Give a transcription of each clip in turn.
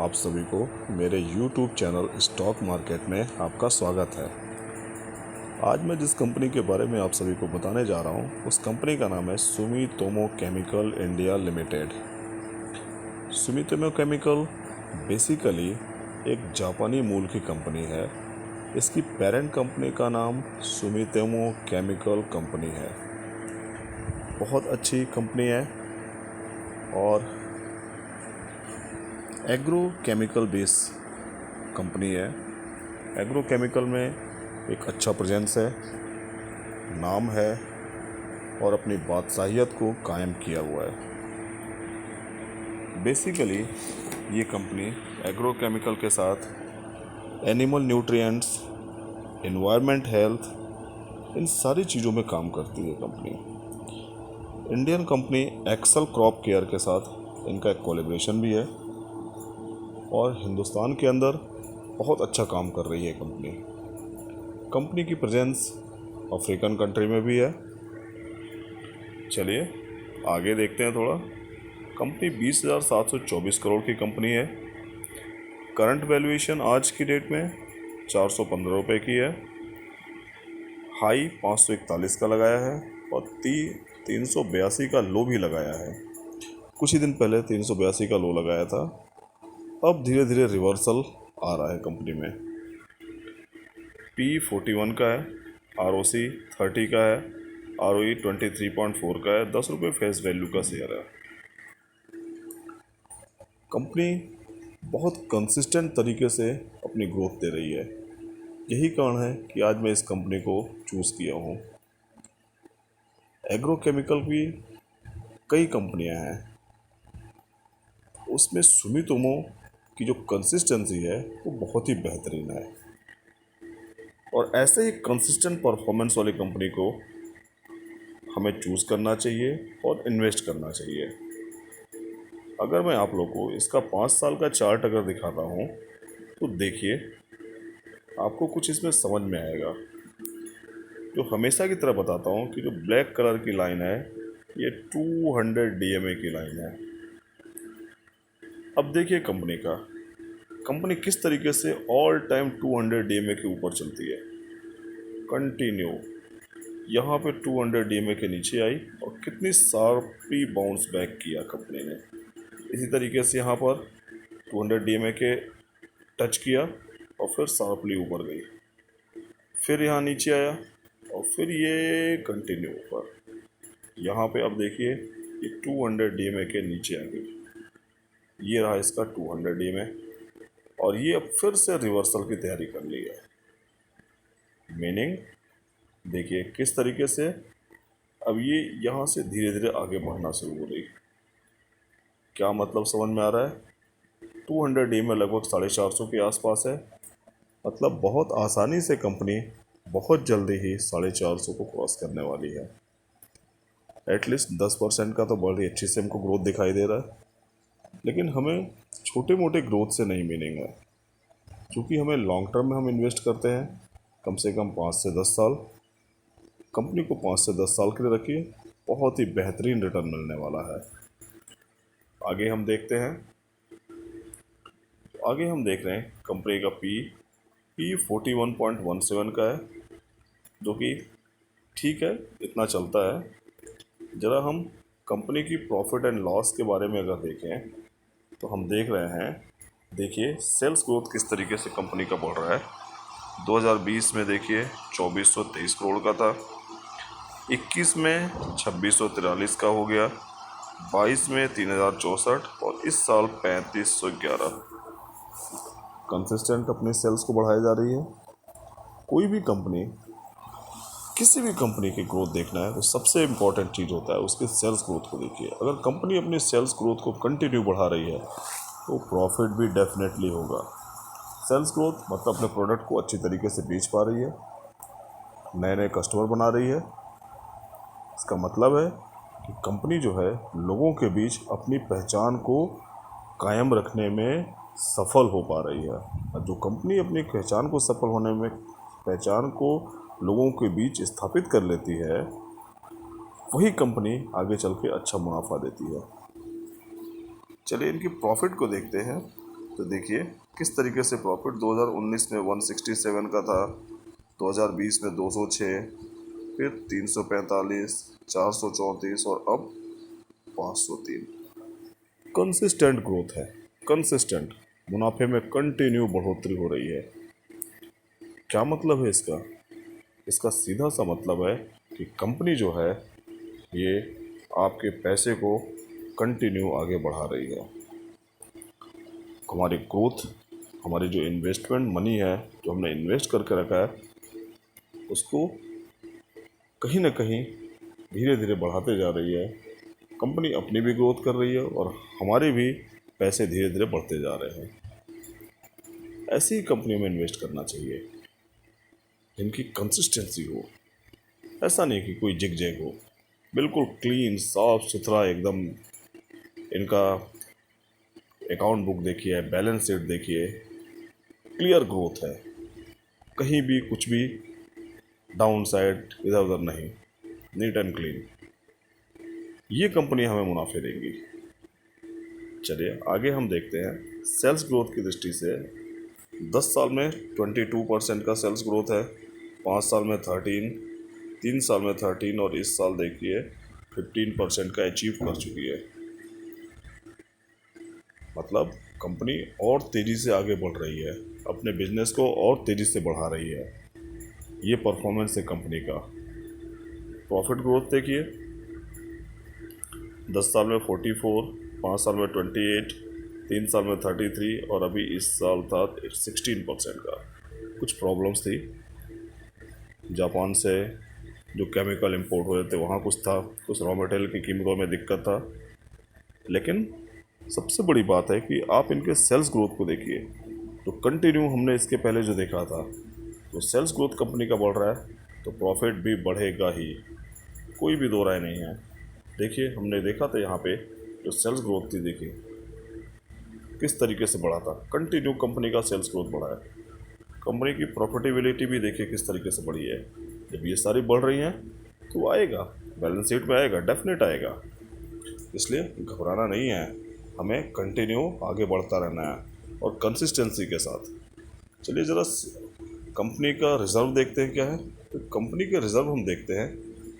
आप सभी को मेरे YouTube चैनल स्टॉक मार्केट में आपका स्वागत है। आज मैं जिस कंपनी के बारे में आप सभी को बताने जा रहा हूँ उस कंपनी का नाम है Sumitomo chemical India limited. Sumitomo chemical basically एक जापानी मूल की कंपनी है। इसकी पेरेंट कंपनी का नाम सुमितोमो केमिकल कंपनी है। बहुत अच्छी कंपनी है और एग्रो केमिकल बेस कंपनी है। एग्रो केमिकल में एक अच्छा प्रेजेंस है, नाम है और अपनी बादशाहियत को कायम किया हुआ है। बेसिकली ये कंपनी एग्रो केमिकल के साथ एनिमल न्यूट्रिएंट्स, एनवायरनमेंट, हेल्थ, इन सारी चीज़ों में काम करती है company. Indian company Excel Crop Care के साथ इनका एक कोलैबोरेशन भी है और हिंदुस्तान के अंदर बहुत अच्छा काम कर रही है कंपनी की प्रेजेंस अफ्रीकन कंट्री में भी है। चलिए आगे देखते हैं थोड़ा। कंपनी 20,724 करोड़ की कंपनी है। करंट वैल्यूएशन आज की डेट में 415 रुपये की है। हाई 541 का लगाया है और 382 का लो भी लगाया है। कुछ ही दिन पहले 382 का लो लगाया था। अब धीरे धीरे रिवर्सल आ रहा है कंपनी में। P41 का है, ROC 30 का है, ROE 23.4 का है। 10 रुपये फेस वैल्यू का शेयर है। कंपनी बहुत कंसिस्टेंट तरीके से अपनी ग्रोथ दे रही है। यही कारण है कि आज मैं इस कंपनी को चूज़ किया हूँ। एग्रो केमिकल की कई कंपनियाँ हैं, उसमें सुमितोमो की जो कंसिस्टेंसी है वो बहुत ही बेहतरीन है और ऐसे ही कंसिस्टेंट परफॉर्मेंस वाली कंपनी को हमें चूज़ करना चाहिए और इन्वेस्ट करना चाहिए। अगर मैं आप लोग को इसका 5 साल का चार्ट अगर दिखाता हूँ तो देखिए आपको कुछ इसमें समझ में आएगा। जो हमेशा की तरह बताता हूँ कि जो ब्लैक कलर की लाइन है ये 200 DMA की लाइन है। अब देखिए कंपनी किस तरीके से ऑल टाइम 200 DMA के ऊपर चलती है। कंटिन्यू यहाँ पे 200 DMA के नीचे आई और कितनी शार्पली बाउंस बैक किया कंपनी ने। इसी तरीके से यहाँ पर 200 DMA के टच किया और फिर शार्पली ऊपर गई, फिर यहाँ नीचे आया और फिर ये कंटिन्यू ऊपर। यहाँ पे अब देखिए ये 200 DMA के नीचे आ गई। ये रहा इसका 200 DMA और ये अब फिर से रिवर्सल की तैयारी कर ली है। मीनिंग देखिए किस तरीके से अब ये यहाँ से धीरे धीरे आगे बढ़ना शुरू हो रही। क्या मतलब समझ में आ रहा है? 200 DMA लगभग 450 के आसपास है। मतलब बहुत आसानी से कंपनी बहुत जल्दी ही 450 को क्रॉस करने वाली है। एटलीस्ट 10% का तो बड़ी अच्छी से हमको ग्रोथ दिखाई दे रहा है। लेकिन हमें छोटे मोटे ग्रोथ से नहीं मीनिंग है, क्योंकि हमें लॉन्ग टर्म में हम इन्वेस्ट करते हैं कम से कम 5 से 10 साल। कंपनी को 5 से 10 साल के लिए रखिए, बहुत ही बेहतरीन रिटर्न मिलने वाला है। आगे हम देख रहे हैं कंपनी का P 41.17 का है, जो कि ठीक है, इतना चलता है। ज़रा हम कंपनी की प्रॉफिट एंड लॉस के बारे में अगर देखें तो हम देख रहे हैं, देखिए सेल्स ग्रोथ किस तरीके से कंपनी का बढ़ रहा है। 2020 में देखिए 2423 करोड़ का था, 21 में 2643 का हो गया, 22 में 3064 और इस साल 3511। कंसिस्टेंट अपनी सेल्स को बढ़ाई जा रही है। कोई भी कंपनी, किसी भी कंपनी की ग्रोथ देखना है तो सबसे इम्पोर्टेंट चीज़ होता है उसके सेल्स ग्रोथ को देखिए। अगर कंपनी अपनी सेल्स ग्रोथ को कंटिन्यू बढ़ा रही है तो प्रॉफिट भी डेफिनेटली होगा। सेल्स ग्रोथ मतलब अपने प्रोडक्ट को अच्छी तरीके से बेच पा रही है, नए नए कस्टमर बना रही है। इसका मतलब है कि कंपनी जो है लोगों के बीच अपनी पहचान को कायम रखने में सफल हो पा रही है। और जो कंपनी अपनी पहचान को लोगों के बीच स्थापित कर लेती है, वही कंपनी आगे चल के अच्छा मुनाफा देती है। चलिए इनकी प्रॉफिट को देखते हैं। तो देखिए किस तरीके से प्रॉफिट 2019 में 167 का था, 2020 में 206, फिर 345, 434 और अब 503। कंसिस्टेंट ग्रोथ है, कंसिस्टेंट मुनाफे में कंटिन्यू बढ़ोतरी हो रही है। क्या मतलब है इसका? इसका सीधा सा मतलब है कि कंपनी जो है ये आपके पैसे को कंटिन्यू आगे बढ़ा रही है। हमारी ग्रोथ, हमारी जो इन्वेस्टमेंट मनी है जो हमने इन्वेस्ट करके रखा है उसको कहीं ना कहीं धीरे धीरे बढ़ाते जा रही है। कंपनी अपनी भी ग्रोथ कर रही है और हमारे भी पैसे धीरे धीरे बढ़ते जा रहे हैं। ऐसी ही कंपनी में इन्वेस्ट करना चाहिए जिनकी कंसिस्टेंसी हो। ऐसा नहीं कि कोई जिग जैग हो, बिल्कुल क्लीन साफ सुथरा एकदम। इनका अकाउंट बुक देखिए, बैलेंस शीट देखिए, क्लियर ग्रोथ है, कहीं भी कुछ भी डाउन साइड इधर उधर नहीं, नीट एंड क्लीन। ये कंपनी हमें मुनाफे देंगी। चलिए आगे हम देखते हैं सेल्स ग्रोथ की दृष्टि से। 10 साल में 22% का सेल्स ग्रोथ है, 5 साल में 13, 3 साल में 13 और इस साल देखिए 15% का अचीव कर चुकी है। मतलब कंपनी और तेज़ी से आगे बढ़ रही है, अपने बिजनेस को और तेज़ी से बढ़ा रही है। ये परफॉर्मेंस है कंपनी का। प्रॉफिट ग्रोथ देखिए, 10 साल में 44, 5 साल में 28, 3 साल में 33 और अभी इस साल था 16% का। कुछ प्रॉब्लम्स थी, जापान से जो केमिकल इंपोर्ट हो रहे थे वहाँ कुछ था, कुछ रॉ मटेरियल की कीमतों में दिक्कत था। लेकिन सबसे बड़ी बात है कि आप इनके सेल्स ग्रोथ को देखिए, तो कंटिन्यू हमने इसके पहले जो देखा था, तो सेल्स ग्रोथ कंपनी का बढ़ रहा है तो प्रॉफिट भी बढ़ेगा ही, कोई भी दो राय नहीं है। देखिए हमने देखा था यहाँ पे जो सेल्स ग्रोथ थी, देखिए किस तरीके से बढ़ा था, कंटिन्यू कंपनी का सेल्स ग्रोथ बढ़ा है। कंपनी की प्रॉफिटेबिलिटी भी देखिए किस तरीके से बढ़ी है। जब ये सारी बढ़ रही हैं तो आएगा, बैलेंस शीट में आएगा, डेफिनेट आएगा। इसलिए घबराना नहीं है, हमें कंटिन्यू आगे बढ़ता रहना है और कंसिस्टेंसी के साथ। चलिए ज़रा कंपनी का रिज़र्व देखते हैं क्या है। तो कंपनी के रिज़र्व हम देखते हैं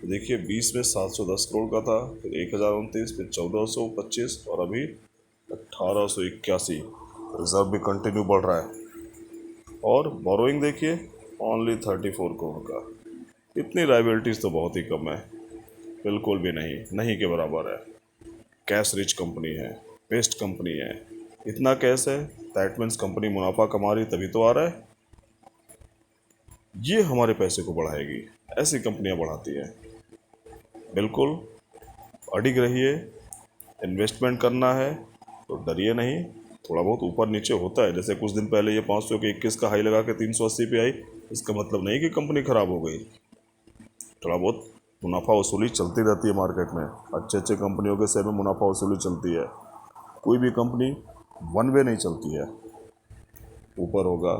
तो देखिए 20 में 710 करोड़ का था, फिर 1029, फिर 1425 और अभी 1881। रिज़र्व भी कंटिन्यू बढ़ रहा है। और बोरोइंग देखिए ओनली 34 करोड़ का। इतनी लाइबिलिटीज़ तो बहुत ही कम है, बिल्कुल भी नहीं, नहीं के बराबर है। कैश रिच कंपनी है, बेस्ट कंपनी है। इतना कैश है, दैट मीन्स कंपनी मुनाफा कमा रही तभी तो आ रहा है। ये हमारे पैसे को बढ़ाएगी, ऐसी कंपनियां बढ़ाती हैं। बिल्कुल अडिग रहिए, इन्वेस्टमेंट करना है तो डरिए नहीं। थोड़ा बहुत ऊपर नीचे होता है, जैसे कुछ दिन पहले ये 500 के 21 का हाई लगा के 380 पे आई, इसका मतलब नहीं कि कंपनी ख़राब हो गई। थोड़ा बहुत मुनाफा वसूली चलती रहती है मार्केट में, अच्छे अच्छे कंपनियों के शेयर में मुनाफा वसूली चलती है। कोई भी कंपनी वन वे नहीं चलती है, ऊपर होगा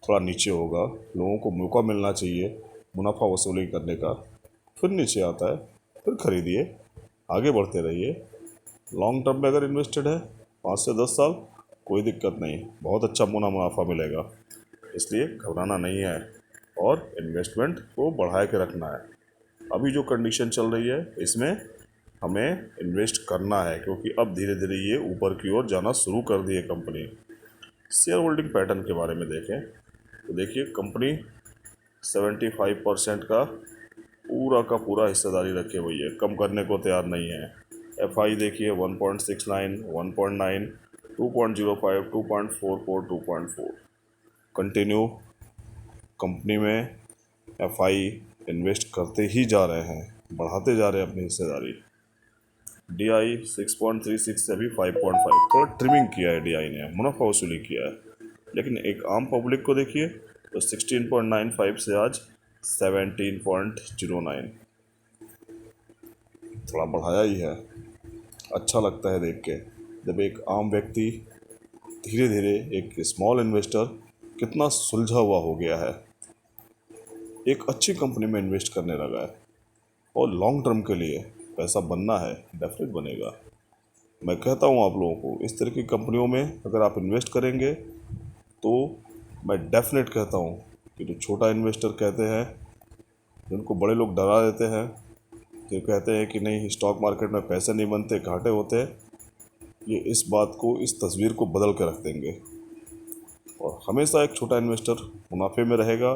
थोड़ा नीचे होगा, लोगों को मौका मिलना चाहिए मुनाफा वसूली करने का, फिर नीचे आता है, फिर खरीदिए, आगे बढ़ते रहिए। लॉन्ग टर्म में अगर इन्वेस्टेड है 5 से 10 साल, कोई दिक्कत नहीं, बहुत अच्छा मुनाफा मिलेगा। इसलिए घबराना नहीं है और इन्वेस्टमेंट को बढ़ा के रखना है। अभी जो कंडीशन चल रही है इसमें हमें इन्वेस्ट करना है, क्योंकि अब धीरे धीरे ये ऊपर की ओर जाना शुरू कर दी है कंपनी। शेयर होल्डिंग पैटर्न के बारे में देखें तो देखिए कंपनी 75% का पूरा हिस्सेदारी रखे हुई है, कम करने को तैयार नहीं है। FI देखिए 1.69, 1.9, 2.05, 2.44, 2.4। कंटिन्यू कंपनी में FI इन्वेस्ट करते ही जा रहे हैं, बढ़ाते जा रहे हैं अपनी हिस्सेदारी। DI 6.36 से अभी 5.5, थोड़ा ट्रिमिंग किया है DI ने, मुनाफा वसूली किया है। लेकिन एक आम पब्लिक को देखिए तो 16.95 से आज 17.09, थोड़ा बढ़ाया ही है। अच्छा लगता है देख के, जब एक आम व्यक्ति धीरे धीरे, एक स्मॉल इन्वेस्टर कितना सुलझा हुआ हो गया है, एक अच्छी कंपनी में इन्वेस्ट करने लगा है और लॉन्ग टर्म के लिए पैसा बनना है, डेफिनेट बनेगा। मैं कहता हूँ आप लोगों को, इस तरह की कंपनियों में अगर आप इन्वेस्ट करेंगे तो मैं डेफिनेट कहता हूँ कि जो छोटा इन्वेस्टर कहते हैं, जिनको बड़े लोग डरा देते हैं, जो कहते हैं कि नहीं स्टॉक मार्केट में पैसे नहीं बनते, घाटे होते हैं, ये इस बात को, इस तस्वीर को बदल के रख देंगे। और हमेशा एक छोटा इन्वेस्टर मुनाफे में रहेगा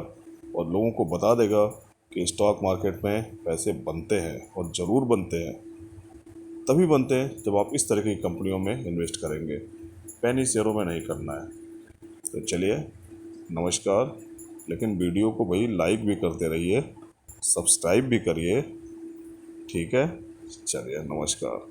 और लोगों को बता देगा कि स्टॉक मार्केट में पैसे बनते हैं, और ज़रूर बनते हैं। तभी बनते हैं जब आप इस तरह की कंपनियों में इन्वेस्ट करेंगे, पैनी शेयरों में नहीं करना है। तो चलिए, नमस्कार। लेकिन वीडियो को भाई लाइक भी करते रहिए, सब्सक्राइब भी करिए, ठीक है। चलिए, नमस्कार।